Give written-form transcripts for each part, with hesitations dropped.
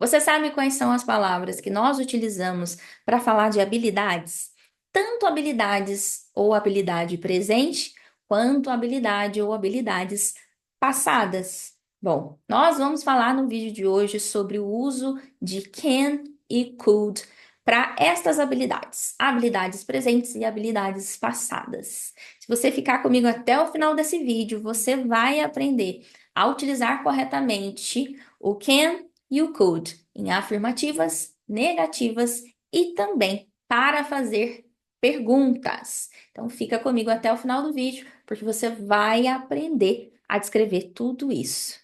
Você sabe quais são as palavras que nós utilizamos para falar de habilidades? Tanto habilidades ou habilidade presente, quanto habilidade ou habilidades passadas. Bom, nós vamos falar no vídeo de hoje sobre o uso de can e could para estas habilidades, habilidades presentes e habilidades passadas. Se você ficar comigo até o final desse vídeo, você vai aprender a utilizar corretamente o can e o could em afirmativas, negativas e também para fazer perguntas. Então fica comigo até o final do vídeo, porque você vai aprender a descrever tudo isso.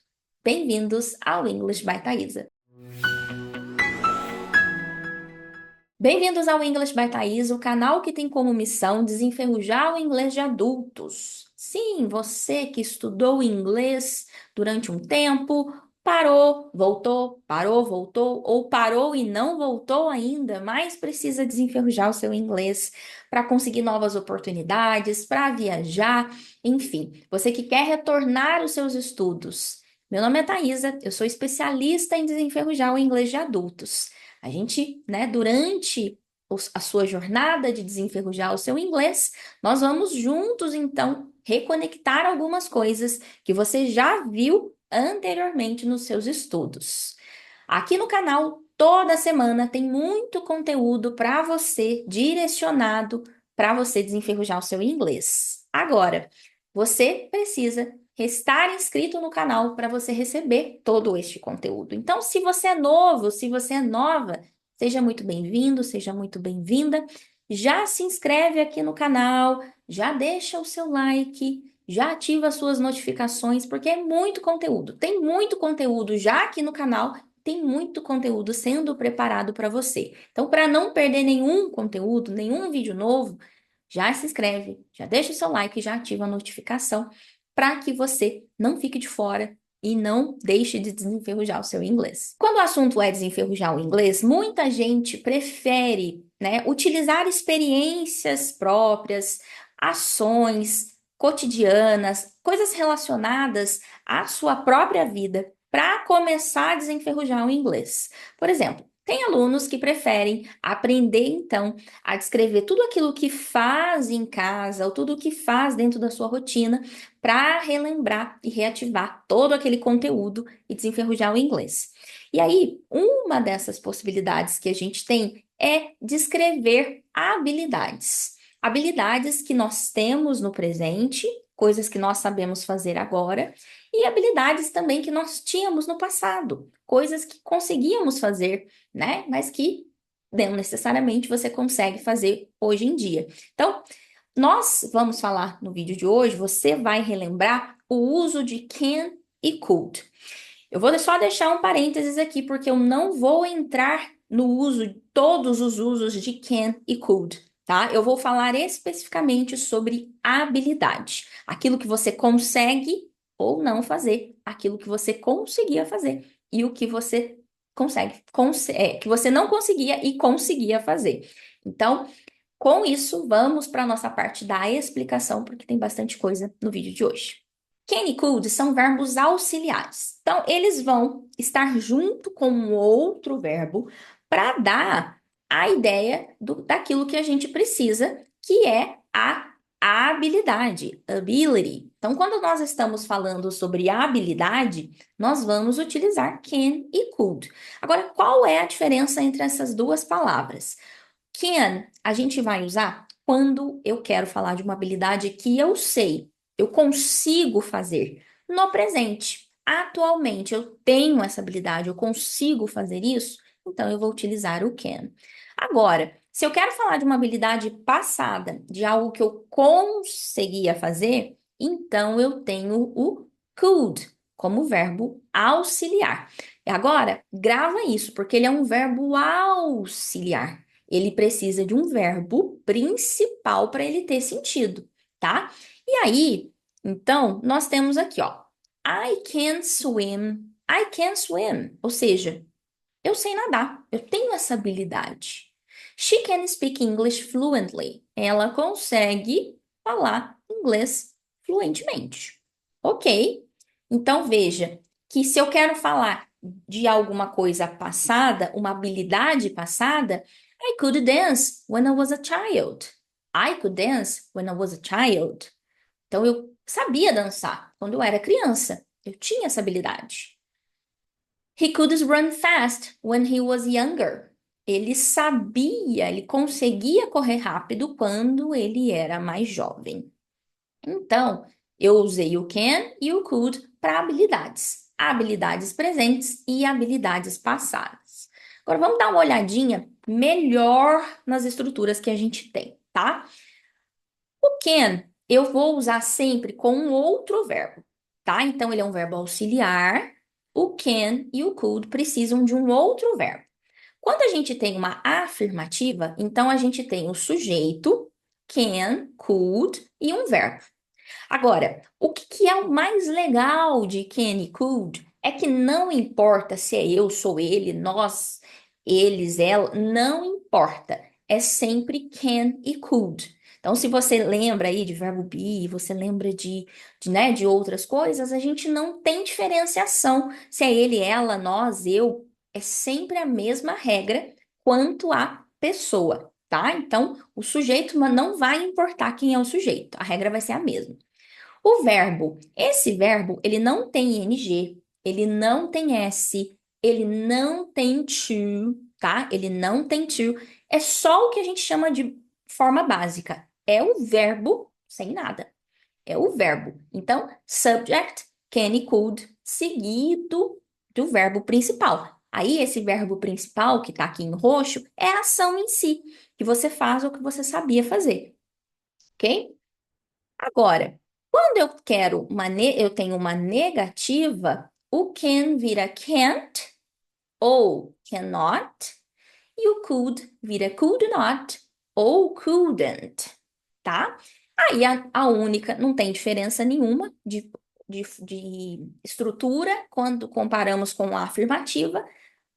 Bem-vindos ao English by Thaisa. Bem-vindos ao English by Thaisa, o canal que tem como missão desenferrujar o inglês de adultos. Sim, você que estudou inglês durante um tempo, parou, voltou, ou parou e não voltou ainda, mas precisa desenferrujar o seu inglês para conseguir novas oportunidades, para viajar, enfim, você que quer retornar os seus estudos. Meu nome é Thaisa, eu sou especialista em desenferrujar o inglês de adultos. A gente, né, durante a sua jornada de desenferrujar o seu inglês, nós vamos juntos, então, reconectar algumas coisas que você já viu anteriormente nos seus estudos. Aqui no canal, toda semana tem muito conteúdo para você, direcionado para você desenferrujar o seu inglês. Agora, você precisa estar inscrito no canal para você receber todo este conteúdo. Então, se você é novo, se você é nova, seja muito bem-vindo, seja muito bem-vinda. Já se inscreve aqui no canal, já deixa o seu like, já ativa as suas notificações, porque é muito conteúdo. Tem muito conteúdo já aqui no canal, tem muito conteúdo sendo preparado para você. Então, para não perder nenhum conteúdo, nenhum vídeo novo, já se inscreve, já deixa o seu like, já ativa a notificação para que você não fique de fora e não deixe de desenferrujar o seu inglês. Quando o assunto é desenferrujar o inglês, muita gente prefere, né, utilizar experiências próprias, ações cotidianas, coisas relacionadas à sua própria vida para começar a desenferrujar o inglês. Por exemplo, tem alunos que preferem aprender, então, a descrever tudo aquilo que faz em casa ou tudo o que faz dentro da sua rotina para relembrar e reativar todo aquele conteúdo e desenferrujar o inglês. E aí, uma dessas possibilidades que a gente tem é descrever habilidades. Habilidades que nós temos no presente, coisas que nós sabemos fazer agora, e habilidades também que nós tínhamos no passado, coisas que conseguíamos fazer, né? Mas que não necessariamente você consegue fazer hoje em dia. Então, nós vamos falar no vídeo de hoje, você vai relembrar o uso de can e could. Eu vou só deixar um parênteses aqui, porque eu não vou entrar no uso, todos os usos de can e could, tá? Eu vou falar especificamente sobre habilidade, aquilo que você consegue ou não fazer, aquilo que você conseguia fazer e o que você que você não conseguia e conseguia fazer. Então, com isso, vamos para a nossa parte da explicação, porque tem bastante coisa no vídeo de hoje. Can e could são verbos auxiliares. Então, eles vão estar junto com um outro verbo para dar a ideia daquilo que a gente precisa, que é a habilidade, ability. Então, quando nós estamos falando sobre habilidade, nós vamos utilizar can e could. Agora, qual é a diferença entre essas duas palavras? Can, a gente vai usar quando eu quero falar de uma habilidade que eu sei, eu consigo fazer no presente. Atualmente eu tenho essa habilidade, eu consigo fazer isso, então eu vou utilizar o can. Agora, se eu quero falar de uma habilidade passada, de algo que eu conseguia fazer, então eu tenho o could como verbo auxiliar. E agora, grava isso, porque ele é um verbo auxiliar. Ele precisa de um verbo principal para ele ter sentido, tá? E aí, então, nós temos aqui, ó, I can swim, I can swim, ou seja, eu sei nadar, eu tenho essa habilidade. She can speak English fluently. Ela consegue falar inglês fluentemente. Ok? Então veja que se eu quero falar de alguma coisa passada, uma habilidade passada, I could dance when I was a child. I could dance when I was a child. Então, eu sabia dançar quando eu era criança. Eu tinha essa habilidade. He could run fast when he was younger. Ele sabia, ele conseguia correr rápido quando ele era mais jovem. Então, eu usei o can e o could para habilidades. Habilidades presentes e habilidades passadas. Agora, vamos dar uma olhadinha melhor nas estruturas que a gente tem, tá? O can eu vou usar sempre com um outro verbo, tá? Então, ele é um verbo auxiliar. O can e o could precisam de um outro verbo. Quando a gente tem uma afirmativa, então a gente tem o sujeito, can, could e um verbo. Agora, o que é o mais legal de can e could é que não importa se é eu, sou ele, nós, eles, ela, não importa. É sempre can e could. Então, se você lembra aí de verbo be, você lembra né, de outras coisas, a gente não tem diferenciação. Se é ele, ela, nós, eu, é sempre a mesma regra quanto à pessoa, tá? Então, o sujeito mas não vai importar quem é o sujeito, a regra vai ser a mesma. O verbo, esse verbo, ele não tem ing, ele não tem s, ele não tem to, tá? Ele não tem to. É só o que a gente chama de forma básica. É o verbo sem nada. É o verbo. Então, subject, can e could, seguido do verbo principal. Aí, esse verbo principal, que tá aqui em roxo, é a ação em si, que você faz ou que você sabia fazer, ok? Agora, quando eu quero eu tenho uma negativa, o can vira can't ou cannot, e o could vira could not ou couldn't, tá? Aí a única, não tem diferença nenhuma de estrutura quando comparamos com a afirmativa.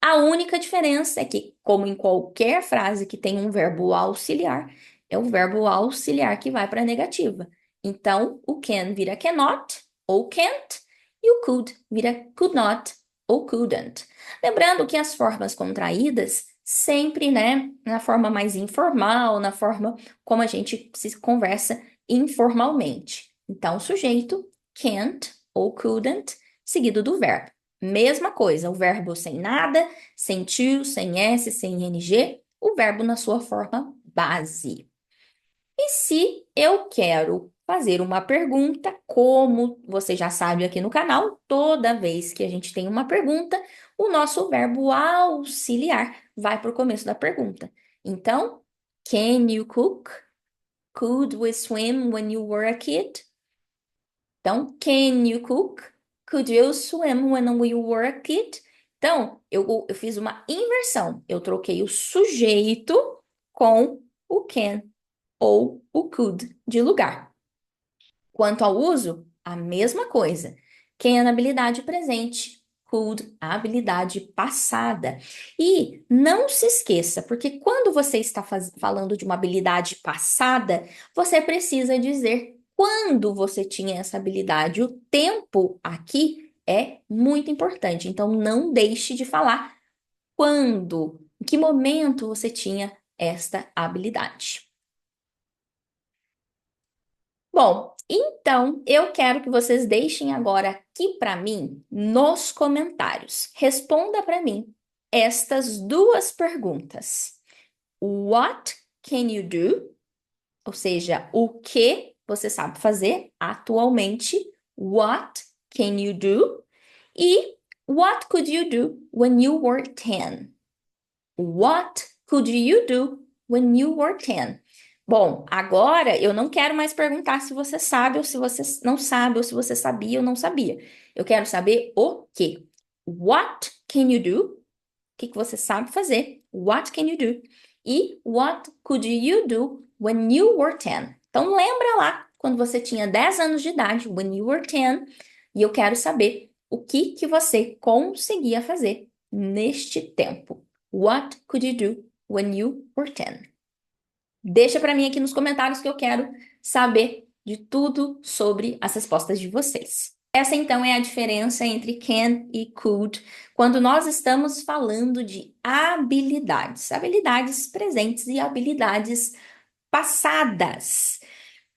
A única diferença é que, como em qualquer frase que tem um verbo auxiliar, é o verbo auxiliar que vai para a negativa. Então, o can vira cannot ou can't e o could vira could not ou couldn't. Lembrando que as formas contraídas sempre, né, na forma mais informal, na forma como a gente se conversa informalmente. Então, sujeito can't ou couldn't, seguido do verbo. Mesma coisa, o verbo sem nada, sem to, sem s, sem ing, o verbo na sua forma base. E se eu quero fazer uma pergunta, como você já sabe aqui no canal, toda vez que a gente tem uma pergunta, o nosso verbo auxiliar vai para o começo da pergunta. Então, can you cook? Could we swim when you were a kid? Então, can you cook? Could you swim when we were a kid? Então, eu fiz uma inversão. Eu troquei o sujeito com o can ou o could de lugar. Quanto ao uso, a mesma coisa. Can, habilidade presente. Could, habilidade passada. E não se esqueça, porque quando você está falando de uma habilidade passada, você precisa dizer quando você tinha essa habilidade. O tempo aqui é muito importante. Então, não deixe de falar quando, em que momento você tinha esta habilidade. Bom, então eu quero que vocês deixem agora aqui para mim nos comentários. Responda para mim estas duas perguntas. What can you do? Ou seja, o que você sabe fazer atualmente? What can you do? E what could you do when you were 10? What could you do when you were 10? Bom, agora eu não quero mais perguntar se você sabe ou se você não sabe, ou se você sabia ou não sabia. Eu quero saber o quê. What can you do? O que você sabe fazer? What can you do? E what could you do when you were 10? Então lembra lá, quando você tinha 10 anos de idade, when you were 10, e eu quero saber o que você conseguia fazer neste tempo. What could you do when you were 10? Deixa para mim aqui nos comentários que eu quero saber de tudo sobre as respostas de vocês. Essa então é a diferença entre can e could quando nós estamos falando de habilidades, habilidades presentes e habilidades passadas.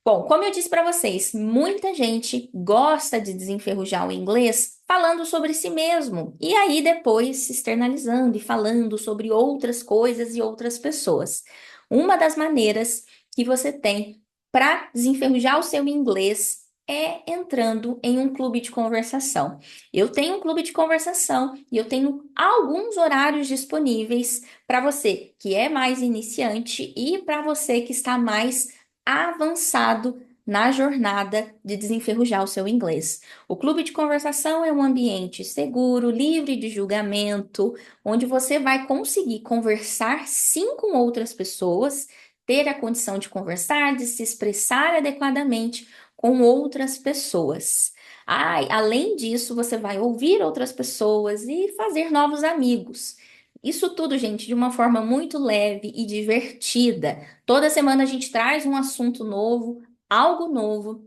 Bom, como eu disse para vocês, muita gente gosta de desenferrujar o inglês falando sobre si mesmo e aí depois se externalizando e falando sobre outras coisas e outras pessoas. Uma das maneiras que você tem para desenferrujar o seu inglês é entrando em um clube de conversação. Eu tenho um clube de conversação e eu tenho alguns horários disponíveis para você que é mais iniciante e para você que está mais avançado na jornada de desenferrujar o seu inglês. O clube de conversação é um ambiente seguro, livre de julgamento, onde você vai conseguir conversar sim com outras pessoas, ter a condição de conversar, de se expressar adequadamente com outras pessoas. Além disso, você vai ouvir outras pessoas e fazer novos amigos. Isso tudo, gente, de uma forma muito leve e divertida. Toda semana a gente traz um assunto novo, algo novo,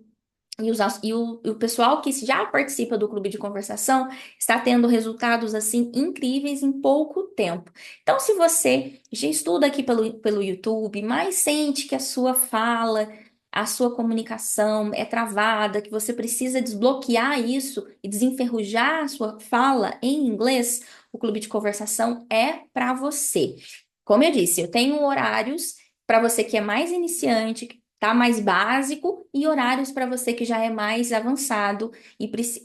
e o pessoal que já participa do clube de conversação está tendo resultados assim incríveis em pouco tempo. Então, se você já estuda aqui pelo YouTube, mas sente que a sua fala, a sua comunicação é travada, que você precisa desbloquear isso e desenferrujar a sua fala em inglês, o clube de conversação é para você. Como eu disse, eu tenho horários para você que é mais iniciante, que tá mais básico, e horários para você que já é mais avançado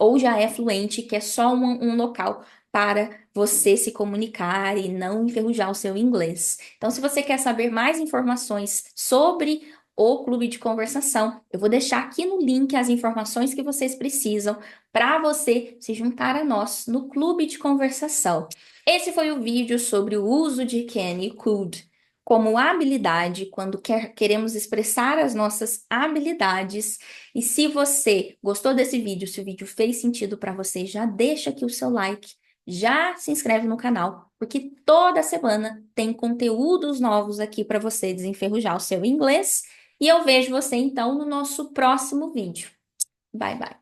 ou já é fluente, que é só um local para você se comunicar e não enferrujar o seu inglês. Então, se você quer saber mais informações sobre o clube de conversação, eu vou deixar aqui no link as informações que vocês precisam para você se juntar a nós no clube de conversação. Esse foi o vídeo sobre o uso de can e could como habilidade quando queremos expressar as nossas habilidades. E se você gostou desse vídeo, se o vídeo fez sentido para você, já deixa aqui o seu like, já se inscreve no canal, porque toda semana tem conteúdos novos aqui para você desenferrujar o seu inglês. E eu vejo você então no nosso próximo vídeo. Bye, bye.